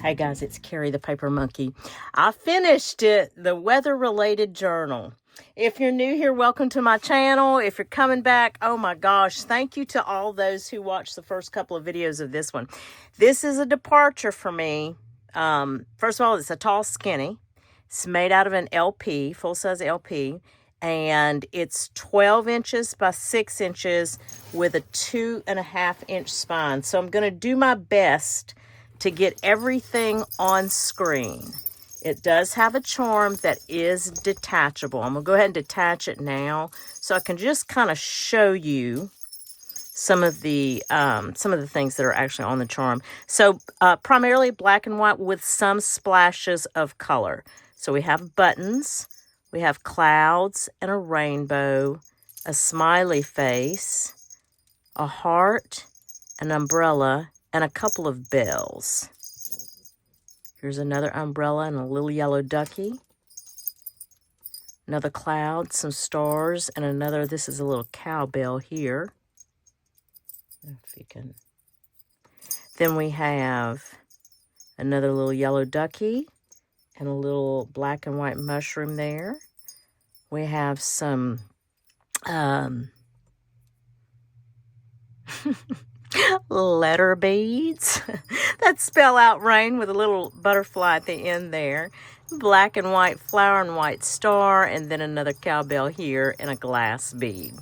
Hey guys, it's Carrie the Paper Monkey. I finished it, the weather-related journal. If you're new here, welcome to my channel. If you're coming back, oh my gosh, thank you to all those who watched the first couple of videos of this one. This is a departure for me. First of all, it's a tall skinny. It's made out of an LP, full-size LP, and it's 12 inches by 6 inches with a 2.5-inch spine. So I'm going to do my best to get everything on screen. It does have a charm that is detachable. I'm gonna go ahead and detach it now so I can just kind of show you some of the things that are actually on the charm. So primarily black and white with some splashes of color. So we have buttons, we have clouds and a rainbow, a smiley face, a heart, an umbrella, and a couple of bells. Here's another umbrella and a little yellow ducky. Another cloud, some stars, and another, this is a little cowbell here. If you can. Then we have another little yellow ducky and a little black and white mushroom there. We have some letter beads that spell out rain with a little butterfly at the end there. Black and white flower and white star, and then another cowbell here and a glass bead.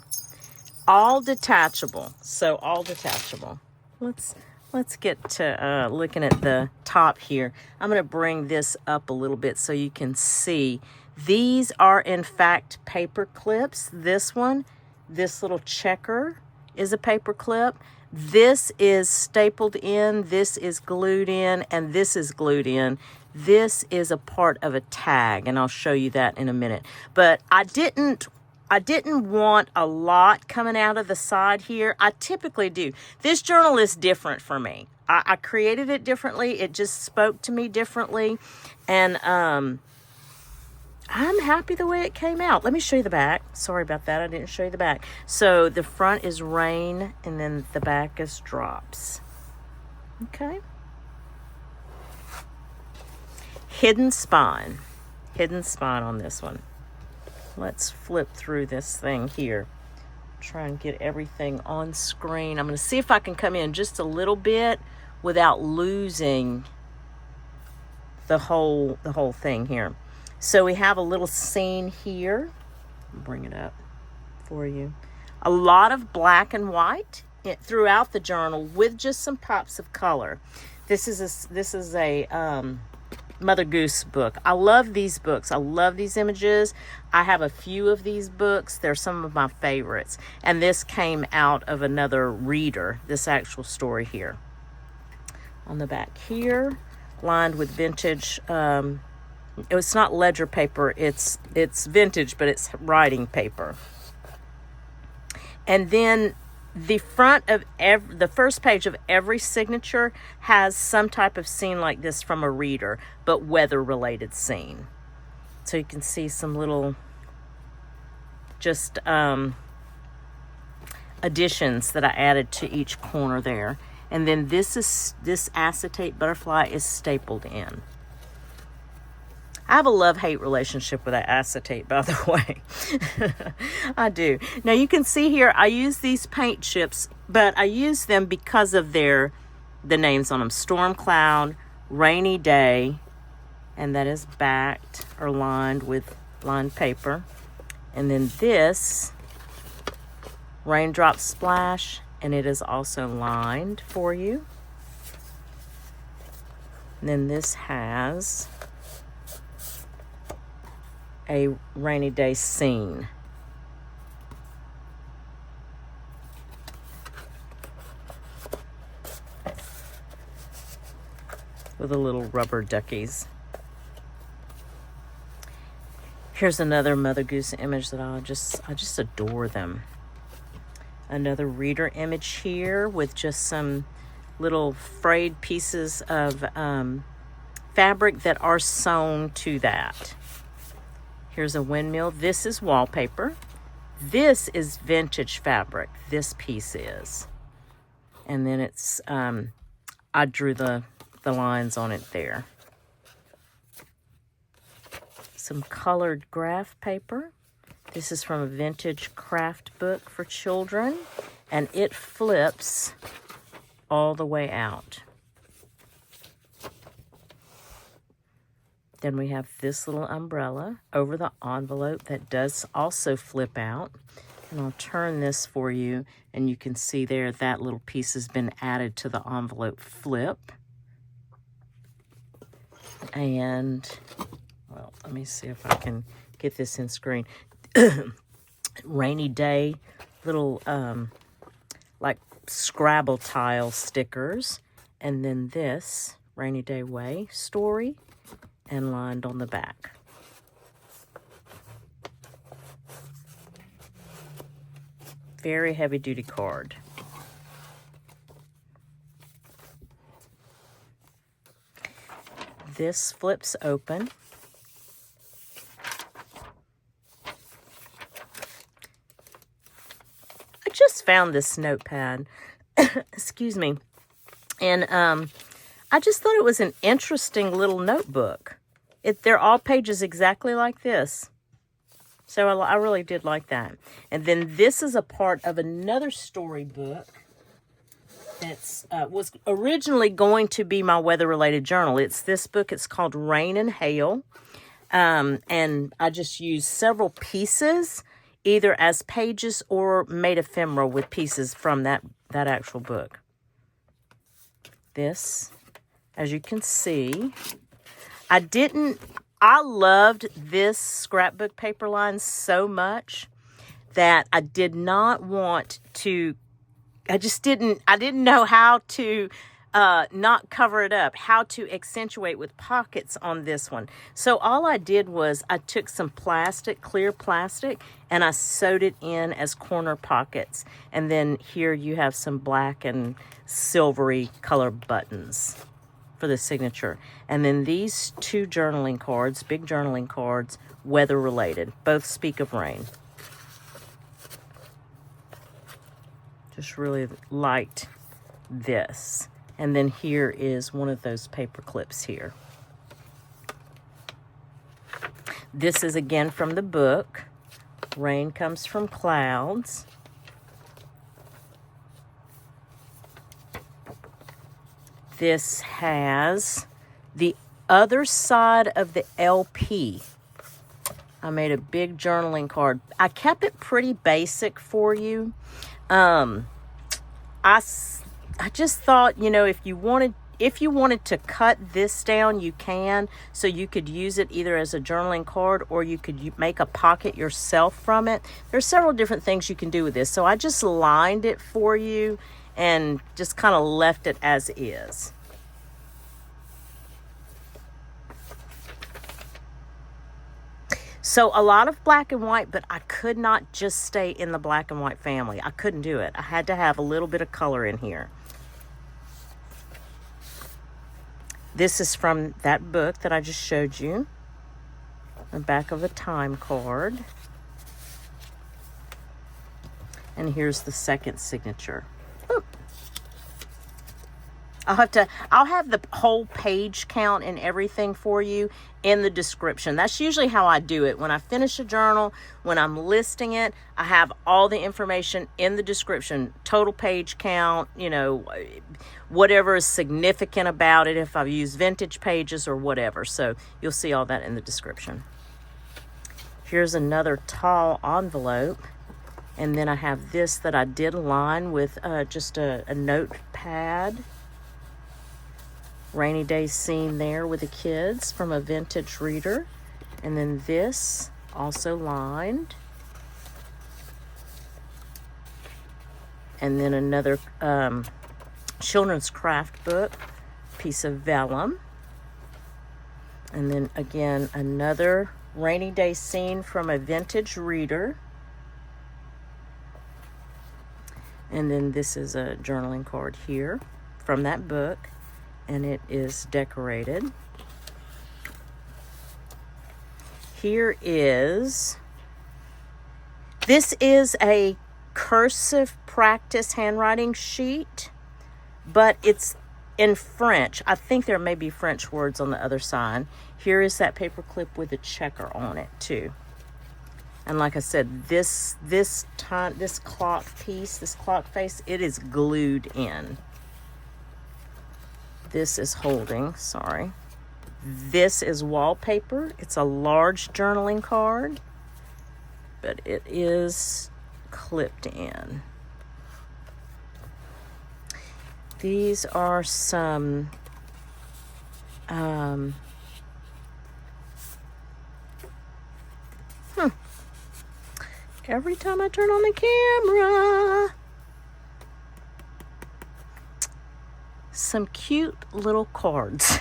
All detachable. So all detachable. Let's get to looking at the top here. I'm going to bring this up a little bit so you can see. These are in fact paper clips. This one, this little checker is a paper clip. This is stapled in, this is glued in, and this is glued in. This is a part of a tag, and I'll show you that in a minute. But I didn't want a lot coming out of the side here. I typically do. This journal is different for me. I created it differently. It just spoke to me differently. And I'm happy the way it came out. Let me show you the back. Sorry about that. I didn't show you the back. So the front is rain, and then the back is drops. Okay. Hidden spine. Hidden spine on this one. Let's flip through this thing here. Try and get everything on screen. I'm going to see if I can come in just a little bit without losing the whole thing here. So we have a little scene here. I'll bring it up for you. A lot of black and white throughout the journal with just some pops of color. This is a Mother Goose book. I love these books. I love these images. I have a few of these books. They're some of my favorites. And this came out of another reader, this actual story here. On the back here, lined with vintage it's not ledger paper, it's vintage, but it's writing paper. And then the front of the first page of every signature has some type of scene like this from a reader, but weather-related scene. So you can see some little just additions that I added to each corner there. And then this acetate butterfly is stapled in. I have a love-hate relationship with that acetate, by the way. I do. Now, you can see here, I use these paint chips, but I use them because of the names on them. Storm Cloud, Rainy Day, and that is backed or lined with lined paper. And then this, Raindrop Splash, and it is also lined for you. And then this has a rainy day scene. With the little rubber duckies. Here's another Mother Goose image that I just adore them. Another reader image here with just some little frayed pieces of fabric that are sewn to that. Here's a windmill. This is wallpaper. This is vintage fabric. This piece is. And then it's, I drew the lines on it there. Some colored graph paper. This is from a vintage craft book for children, and it flips all the way out. Then we have this little umbrella over the envelope that does also flip out. And I'll turn this for you, and you can see there that little piece has been added to the envelope flip. And, well, let me see if I can get this in screen. Rainy day, little like Scrabble tile stickers, and then this Rainy Day Way story, and lined on the back. Very heavy duty card. This flips open. I just found this notepad, excuse me, and I just thought it was an interesting little notebook. They're all pages exactly like this. So I really did like that. And then this is a part of another storybook that's was originally going to be my weather-related journal. It's this book. It's called Rain and Hail. And I just used several pieces, either as pages or made ephemera with pieces from that actual book. This, as you can see, I loved this scrapbook paper line so much that I did not want to, I didn't know how to not cover it up, how to accentuate with pockets on this one. So all I did was I took some plastic, clear plastic, and I sewed it in as corner pockets. And then here you have some black and silvery color buttons for the signature. And then these two journaling cards, big journaling cards, weather related, both speak of rain. Just really liked this. And then here is one of those paper clips here. This is again from the book. Rain comes from clouds. This has the other side of the LP. I made a big journaling card. I kept it pretty basic for you. I just thought, you know, if you wanted to cut this down, you can. So you could use it either as a journaling card or you could make a pocket yourself from it. There's several different things you can do with this. So I just lined it for you and just kind of left it as is. So a lot of black and white, but I could not just stay in the black and white family. I couldn't do it. I had to have a little bit of color in here. This is from that book that I just showed you. The back of a time card. And here's the second signature. Ooh. I'll have the whole page count and everything for you in the description. That's usually how I do it. When I finish a journal, when I'm listing it, I have all the information in the description. Total page count, you know, whatever is significant about it, if I've used vintage pages or whatever. So you'll see all that in the description. Here's another tall envelope. And then I have this that I did line with just a notepad. Rainy day scene there with the kids from a vintage reader. And then this also lined. And then another children's craft book, piece of vellum. And then again, another rainy day scene from a vintage reader. And then this is a journaling card here from that book. And it is decorated. Here is This is a cursive practice handwriting sheet, but it's in French. I think there may be French words on the other side. Here is that paper clip with a checker on it too. And like I said, this clock piece, this clock face, it is glued in. This is holding, sorry. This is wallpaper. It's a large journaling card, but it is clipped in. These are some every time I turn on the camera, some cute little cards.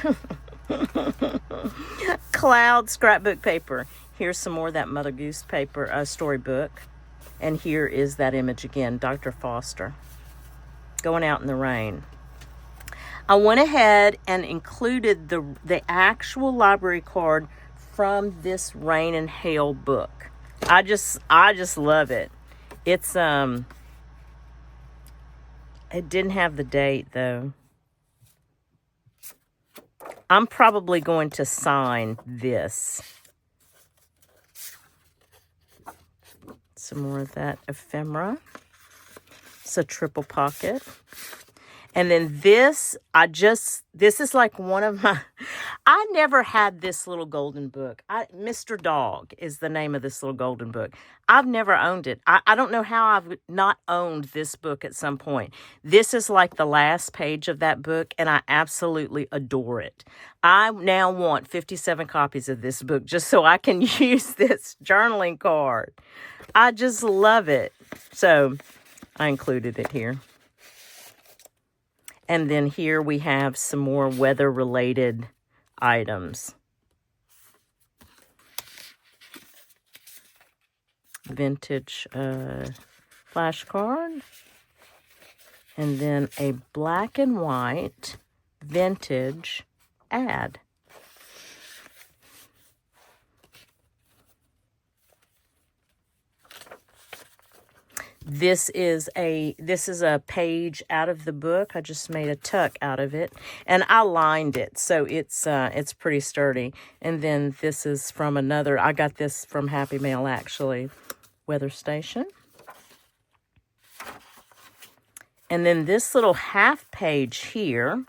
Cloud scrapbook paper. Here's some more of that Mother Goose paper, storybook. And here is that image again, Dr. Foster, going out in the rain. I went ahead and included the actual library card from this rain and hail book. I just love it. It's it didn't have the date though. I'm probably going to sign this. Some more of that ephemera. It's a triple pocket. And then this is like one of my, I never had this little golden book. Mr. Dog is the name of this little golden book. I've never owned it. I don't know how I've not owned this book at some point. This is like the last page of that book, and I absolutely adore it. I now want 57 copies of this book just so I can use this journaling card. I just love it. So I included it here. And then here we have some more weather-related items. Vintage flashcard. And then a black and white vintage ad. This is a page out of the book. I just made a tuck out of it, and I lined it, so it's pretty sturdy. And then this is from another. I got this from Happy Mail actually, weather station. And then this little half page here,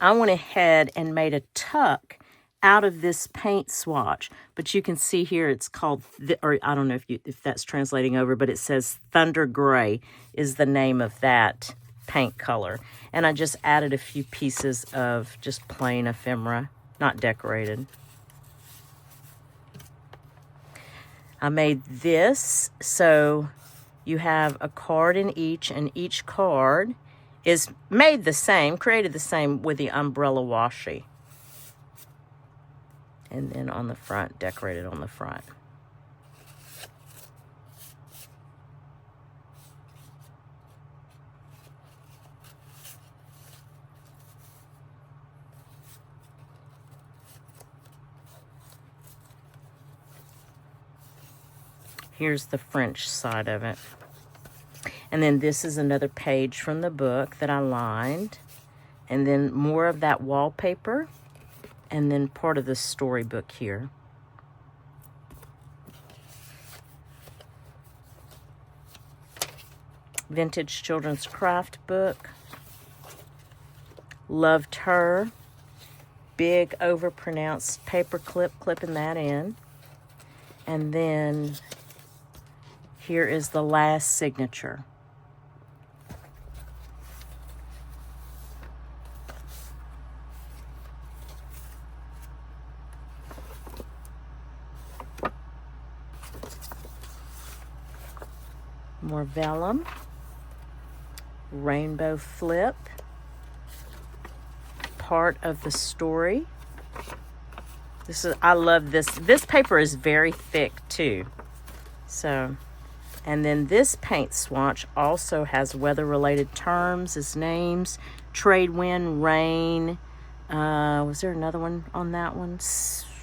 I went ahead and made a tuck out of this paint swatch, but you can see here it's called, or I don't know if that's translating over, but it says Thunder Gray is the name of that paint color. And I just added a few pieces of just plain ephemera, not decorated. I made this so you have a card in each, and each card is made the same, created the same with the umbrella washi. And then on the front, decorated on the front. Here's the French side of it. And then this is another page from the book that I lined. And then more of that wallpaper. And then part of the storybook here. Vintage children's craft book. Loved Her. Big overpronounced paper clip, clipping that in. And then here is the last signature. More vellum, rainbow flip, part of the story. I love this. This paper is very thick too. So, and then this paint swatch also has weather-related terms as names, trade wind, rain. Was there another one on that one?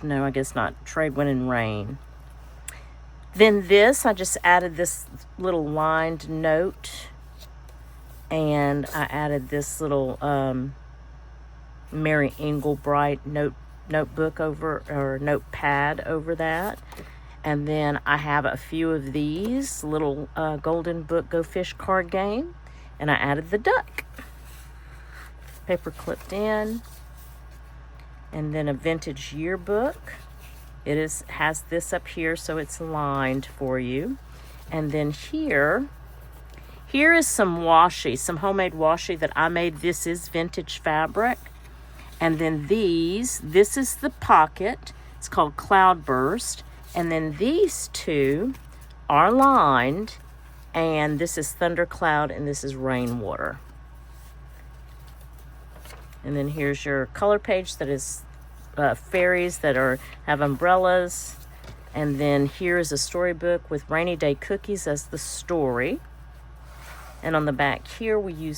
No, I guess not. Trade wind and rain. Then this, I just added this little lined note, and I added this little Mary Englebright notebook over, or notepad over that. And then I have a few of these little Golden Book Go Fish card game, and I added the duck. Paper clipped in, and then a vintage yearbook. It has this up here, so it's lined for you. And then here is some washi, some homemade washi that I made. This is vintage fabric. And then this is the pocket. It's called Cloudburst. And then these two are lined, and this is Thundercloud, and this is Rainwater. And then here's your color page that is fairies that have umbrellas. And then here is a storybook with Rainy Day Cookies as the story. And on the back here, we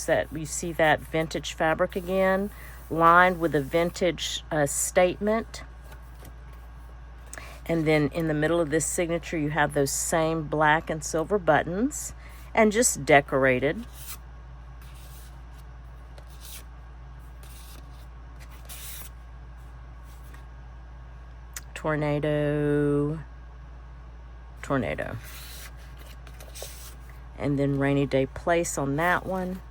see that vintage fabric again, lined with a vintage statement. And then in the middle of this signature, you have those same black and silver buttons, and just decorated. Tornado. And then Rainy Day Place on that one.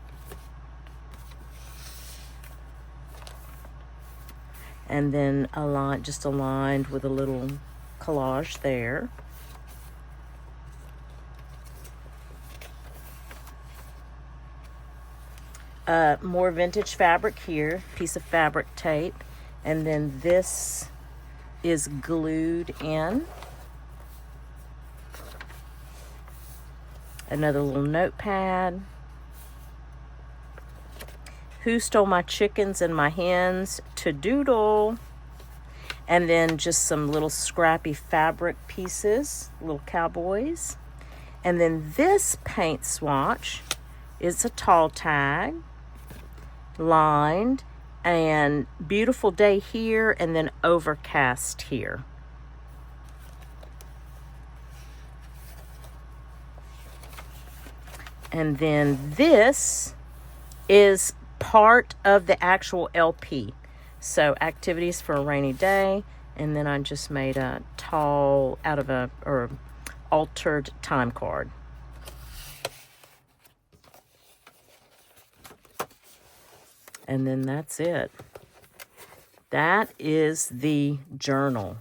And then just aligned with a little collage there. More vintage fabric here, piece of fabric tape. And then this is glued in. Another little notepad. Who stole my chickens and my hens? To doodle. And then just some little scrappy fabric pieces, little cowboys. And then this paint swatch is a tall tag, lined, and beautiful day here, and then overcast here. And then this is part of the actual LP. So activities for a rainy day, and then I just made a tall altered time card. And then that's it. That is the journal.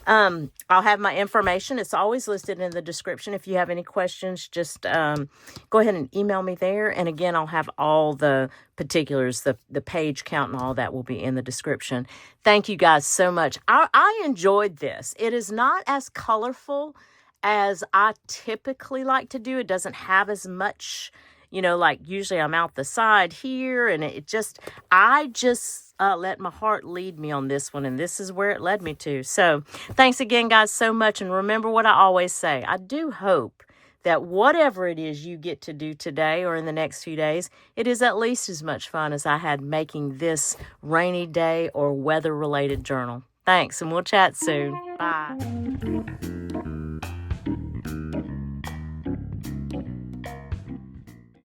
I'll have my information. It's always listed in the description. If you have any questions, just go ahead and email me there. And again, I'll have all the particulars, the page count and all that will be in the description. Thank you guys so much. I enjoyed this. It is not as colorful as I typically like to do. It doesn't have as much, like usually I'm out the side here, and I just let my heart lead me on this one, and this is where it led me to. So thanks again, guys, so much. And remember what I always say, I do hope that whatever it is you get to do today or in the next few days, it is at least as much fun as I had making this rainy day or weather-related journal. Thanks, and we'll chat soon. Bye.